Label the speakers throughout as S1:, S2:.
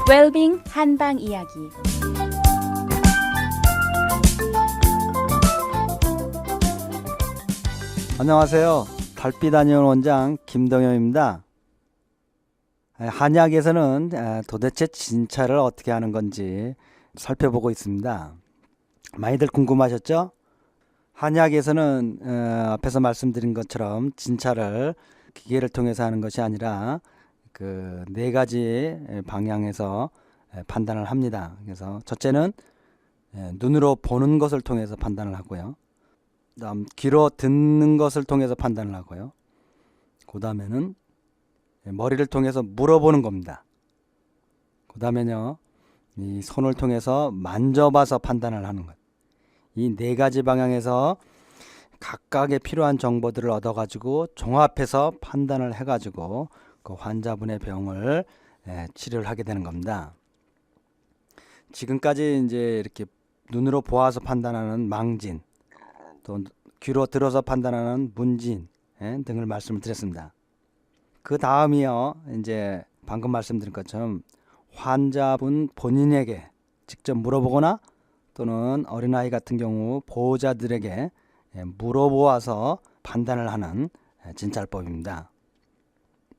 S1: 웰빙 한방 이야기.
S2: 안녕하세요. 달빛 아니온 원장 김동엽입니다. 한의학에서는 도대체 진찰을 어떻게 하는 건지 살펴보고 있습니다. 많이들 궁금하셨죠? 한의학에서는 앞에서 말씀드린 것처럼 진찰을 기계를 통해서 하는 것이 아니라 그 네 가지 방향에서 판단을 합니다. 그래서 첫째는 눈으로 보는 것을 통해서 판단을 하고요. 그다음 귀로 듣는 것을 통해서 판단을 하고요. 그 다음에는 머리를 통해서 물어보는 겁니다. 그 다음에는요, 이 손을 통해서 만져봐서 판단을 하는 것. 이 네 가지 방향에서 각각의 필요한 정보들을 얻어가지고 종합해서 판단을 해가지고 그 환자분의 병을 치료를 하게 되는 겁니다. 지금까지 이제 이렇게 눈으로 보아서 판단하는 망진, 또 귀로 들어서 판단하는 문진 등을 말씀을 드렸습니다. 그 다음이요, 이제 방금 말씀드린 것처럼 환자분 본인에게 직접 물어보거나 또는 어린아이 같은 경우 보호자들에게 물어보아서 판단을 하는 진찰법입니다.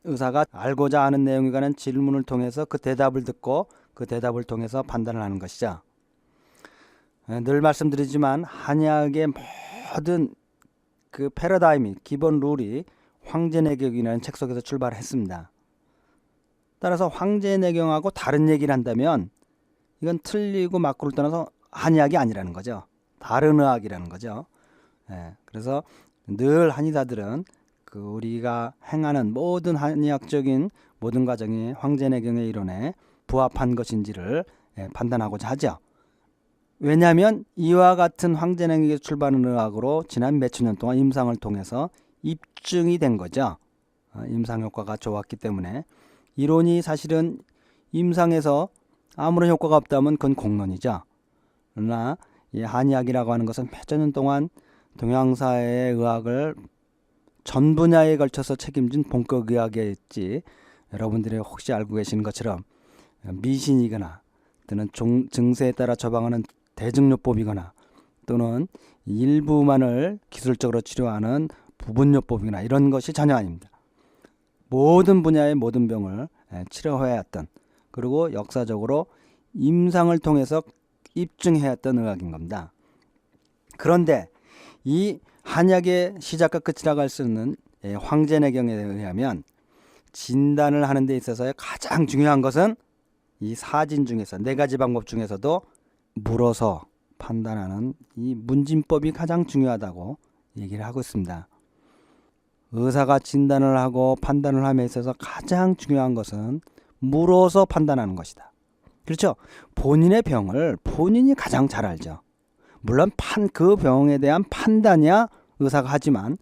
S2: 의사가 알고자 하는 내용에 관한 질문을 통해서 그 대답을 듣고 그 대답을 통해서 판단을 하는 것이죠. 늘 말씀드리지만 한의학의 모든 그 패러다임이, 기본 룰이 황제내경이라는 책 속에서 출발했습니다. 따라서 황제내경하고 다른 얘기를 한다면 이건 틀리고 맞고를 떠나서 한의학이 아니라는 거죠. 다른 의학이라는 거죠. 그래서 늘 한의사들은 그 우리가 행하는 모든 한의학적인 모든 과정이 황제내경의 이론에 부합한 것인지를 판단하고자 하죠. 왜냐하면 이와 같은 황제내경에서 출발하는 의학으로 지난 몇천 년 동안 임상을 통해서 입증이 된 거죠. 임상 효과가 좋았기 때문에. 이론이 사실은 임상에서 아무런 효과가 없다면 그건 공론이죠. 그러나 이 한의학이라고 하는 것은 몇천 년 동안 동양사회의 의학을 전 분야에 걸쳐서 책임진 본격 의학이었지, 여러분들이 혹시 알고 계시는 것처럼 미신이거나 또는 증세에 따라 처방하는 대증요법이거나 또는 일부만을 기술적으로 치료하는 부분요법이나 이런 것이 전혀 아닙니다. 모든 분야의 모든 병을 치료해왔던, 그리고 역사적으로 임상을 통해서 입증해왔던 의학인 겁니다. 그런데 이 한약의 시작과 끝이라고 할 수 있는 황제내경에 의하면 진단을 하는 데 있어서 가장 중요한 것은 이 사진 중에서 네 가지 방법 중에서도 물어서 판단하는 이 문진법이 가장 중요하다고 얘기를 하고 있습니다. 의사가 진단을 하고 판단을 함에 있어서 가장 중요한 것은 물어서 판단하는 것이다. 그렇죠? 본인의 병을 본인이 가장 잘 알죠. 물론 그 병에 대한 판단이야 의사가 하지만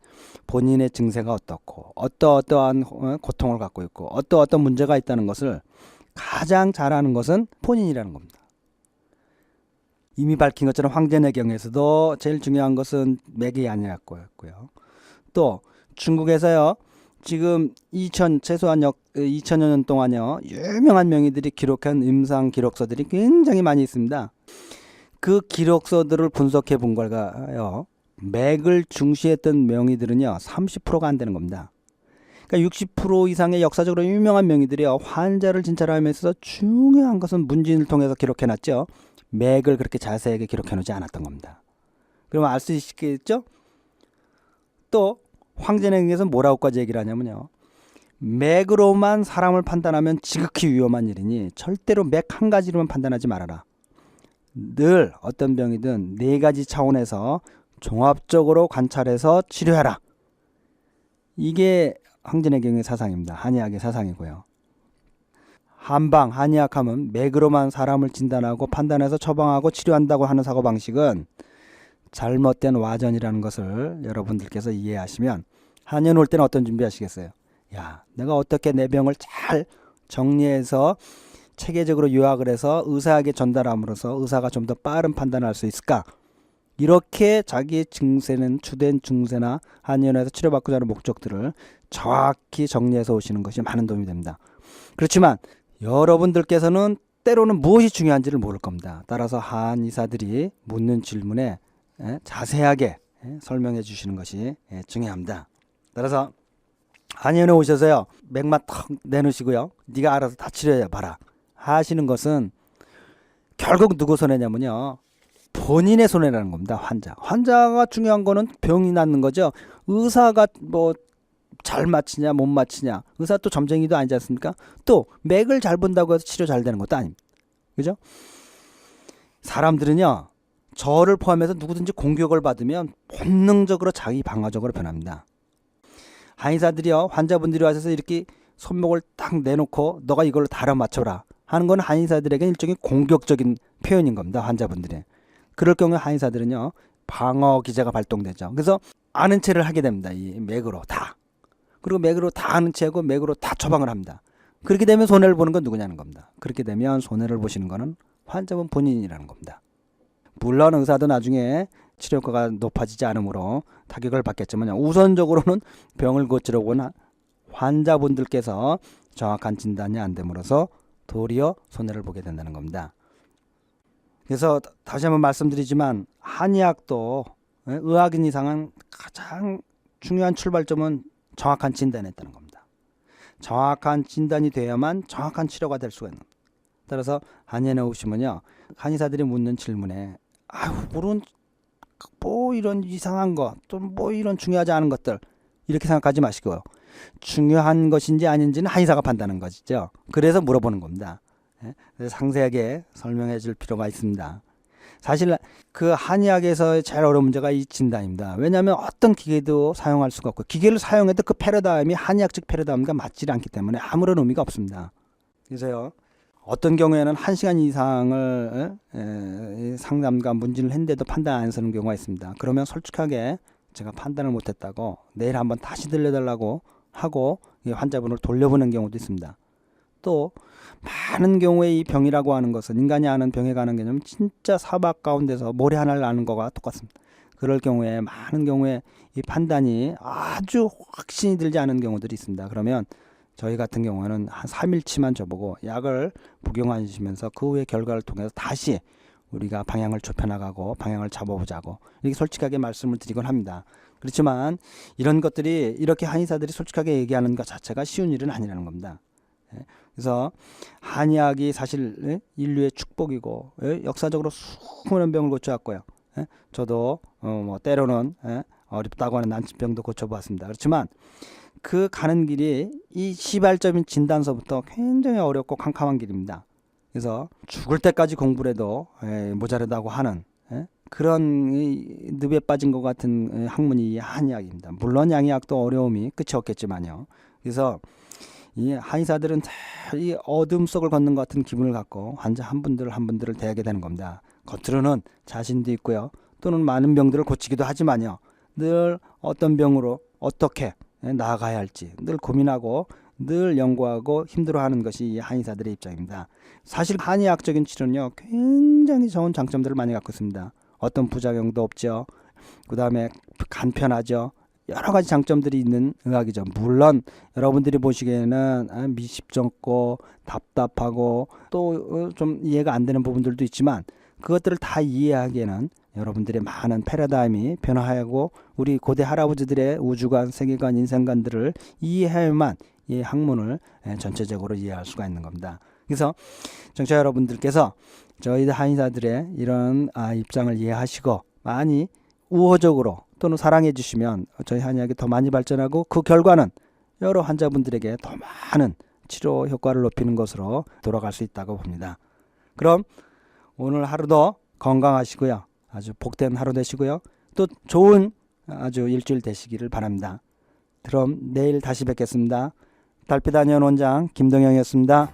S2: 본인의 증세가 어떻고 어떠한 고통을 갖고 있고 어떤 문제가 있다는 것을 가장 잘 아는 것은 본인이라는 겁니다. 이미 밝힌 것처럼 황제내경에서도 제일 중요한 것은 맥이 아니었고요. 또 중국에서요, 지금 최소한 2000여 년 동안요, 유명한 명의들이 기록한 임상 기록서들이 굉장히 많이 있습니다. 그 기록서들을 분석해 본 결과요, 맥을 중시했던 명의들은요 30%가 안 되는 겁니다. 그러니까 60% 이상의 역사적으로 유명한 명의들이요, 환자를 진찰하면서 중요한 것은 문진을 통해서 기록해 놨죠. 맥을 그렇게 자세하게 기록해 놓지 않았던 겁니다. 그러면 알 수 있겠죠? 또 황제내경에서 뭐라고까지 얘기를 하냐면요, 맥으로만 사람을 판단하면 지극히 위험한 일이니 절대로 맥 한 가지로만 판단하지 말아라. 늘 어떤 병이든 네 가지 차원에서 종합적으로 관찰해서 치료하라. 이게 황제내경의 사상입니다. 한의학의 사상이고요. 한의학 하면 맥으로만 사람을 진단하고 판단해서 처방하고 치료한다고 하는 사고방식은 잘못된 와전이라는 것을 여러분들께서 이해하시면 한의원 올 때는 어떤 준비하시겠어요? 야, 내가 어떻게 내 병을 잘 정리해서 체계적으로 요약을 해서 의사에게 전달함으로써 의사가 좀 더 빠른 판단을 할 수 있을까? 이렇게 자기의 증세는 주된 증세나 한의원에서 치료받고자 하는 목적들을 정확히 정리해서 오시는 것이 많은 도움이 됩니다. 그렇지만 여러분들께서는 때로는 무엇이 중요한지를 모를 겁니다. 따라서 한의사들이 묻는 질문에 자세하게 설명해 주시는 것이 중요합니다. 따라서 한의원에 오셔서요, 맥만 턱 내놓으시고요, 네가 알아서 다 치료해 봐라 하시는 것은 결국 누구 손해냐면요, 본인의 손해라는 겁니다. 환자가 중요한 거는 병이 낫는 거죠. 의사가 뭐 잘 맞히냐 못 맞히냐, 의사 또 점쟁이도 아니지 않습니까? 또 맥을 잘 본다고 해서 치료 잘 되는 것도 아닙니다. 그죠? 사람들은요, 저를 포함해서 누구든지 공격을 받으면 본능적으로 자기 방어적으로 변합니다. 한의사들이요, 환자분들이 와서 이렇게 손목을 딱 내놓고 너가 이걸로 달아 맞춰라 하는 건 한의사들에게 일종의 공격적인 표현인 겁니다. 환자분들이. 그럴 경우에 한의사들은요, 방어 기제가 발동되죠. 그래서 아는 체를 하게 됩니다. 이 맥으로 다. 그리고 맥으로 다 아는 체하고 맥으로 다 처방을 합니다. 그렇게 되면 손해를 보는 건 누구냐는 겁니다. 그렇게 되면 손해를 보시는 거는 환자분 본인이라는 겁니다. 물론 의사도 나중에 치료 효과가 높아지지 않으므로 타격을 받겠지만 우선적으로는 병을 고치려고 하는 환자분들께서 정확한 진단이 안 됨으로써 도리어 손해를 보게 된다는 겁니다. 그래서 다시 한번 말씀드리지만 한의학도 의학인 이상은 가장 중요한 출발점은 정확한 진단에 있다는 겁니다. 정확한 진단이 돼야만 정확한 치료가 될 수가 있는 겁니다. 따라서 한의원에 오시면요, 한의사들이 묻는 질문에 뭐 이런 이상한 거, 또 뭐 이런 중요하지 않은 것들 이렇게 생각하지 마시고요, 중요한 것인지 아닌지는 한의사가 판단하는 것이죠. 그래서 물어보는 겁니다. 그래서 상세하게 설명해 줄 필요가 있습니다. 사실 그 한의학에서 제일 어려운 문제가 이 진단입니다. 왜냐하면 어떤 기계도 사용할 수가 없고, 기계를 사용해도 그 패러다임이 한의학적 패러다임과 맞지 않기 때문에 아무런 의미가 없습니다. 그래서요, 어떤 경우에는 1시간 이상을 상담과 문진을 했는데도 판단 안 서는 경우가 있습니다. 그러면 솔직하게 제가 판단을 못했다고 내일 한번 다시 들려달라고 하고 환자분을 돌려보낸 경우도 있습니다. 또 많은 경우에 이 병이라고 하는 것은, 인간이 아는 병에 관한 개념은 진짜 사박 가운데서 모래 하나를 아는 거가 똑같습니다. 그럴 경우에 많은 경우에 이 판단이 아주 확신이 들지 않은 경우들이 있습니다. 그러면 저희 같은 경우는 한 3일치만 줘보고 약을 복용하시면서 그 후에 결과를 통해서 다시 우리가 방향을 좁혀나가고 방향을 잡아보자고 이렇게 솔직하게 말씀을 드리곤 합니다. 그렇지만 이런 것들이, 이렇게 한의사들이 솔직하게 얘기하는 것 자체가 쉬운 일은 아니라는 겁니다. 그래서 한의학이 사실 인류의 축복이고, 역사적으로 수많은 병을 고쳐왔고요. 저도 뭐 때로는 어렵다고 하는 난치병도 고쳐보았습니다. 그렇지만 그 가는 길이 이 시발점인 진단서부터 굉장히 어렵고 캄캄한 길입니다. 그래서 죽을 때까지 공부를 해도 모자르다고 하는 그런 늪에 빠진 것 같은 학문이 한의학입니다. 물론 양의학도 어려움이 끝이 없겠지만요. 그래서 이 한의사들은 이 어둠 속을 걷는 것 같은 기분을 갖고 환자 한 분들을 대하게 되는 겁니다. 겉으로는 자신도 있고요, 또는 많은 병들을 고치기도 하지만요, 늘 어떤 병으로 어떻게 나아가야 할지 늘 고민하고 늘 연구하고 힘들어하는 것이 이 한의사들의 입장입니다. 사실 한의학적인 치료는요, 굉장히 좋은 장점들을 많이 갖고 있습니다. 어떤 부작용도 없죠. 그 다음에 간편하죠. 여러 가지 장점들이 있는 의학이죠. 물론 여러분들이 보시기에는 미십쩍고 답답하고 또 좀 이해가 안 되는 부분들도 있지만, 그것들을 다 이해하기에는 여러분들의 많은 패러다임이 변화하고 우리 고대 할아버지들의 우주관, 세계관, 인생관들을 이해해야만 이 학문을 전체적으로 이해할 수가 있는 겁니다. 그래서 청취자 여러분들께서 저희 한의사들의 이런 입장을 이해하시고 많이 우호적으로 또는 사랑해 주시면 저희 한의학이 더 많이 발전하고, 그 결과는 여러 환자분들에게 더 많은 치료 효과를 높이는 것으로 돌아갈 수 있다고 봅니다. 그럼 오늘 하루도 건강하시고요, 아주 복된 하루 되시고요, 또 좋은 아주 일주일 되시기를 바랍니다. 그럼 내일 다시 뵙겠습니다. 달빛 한의원 원장 김동영이었습니다.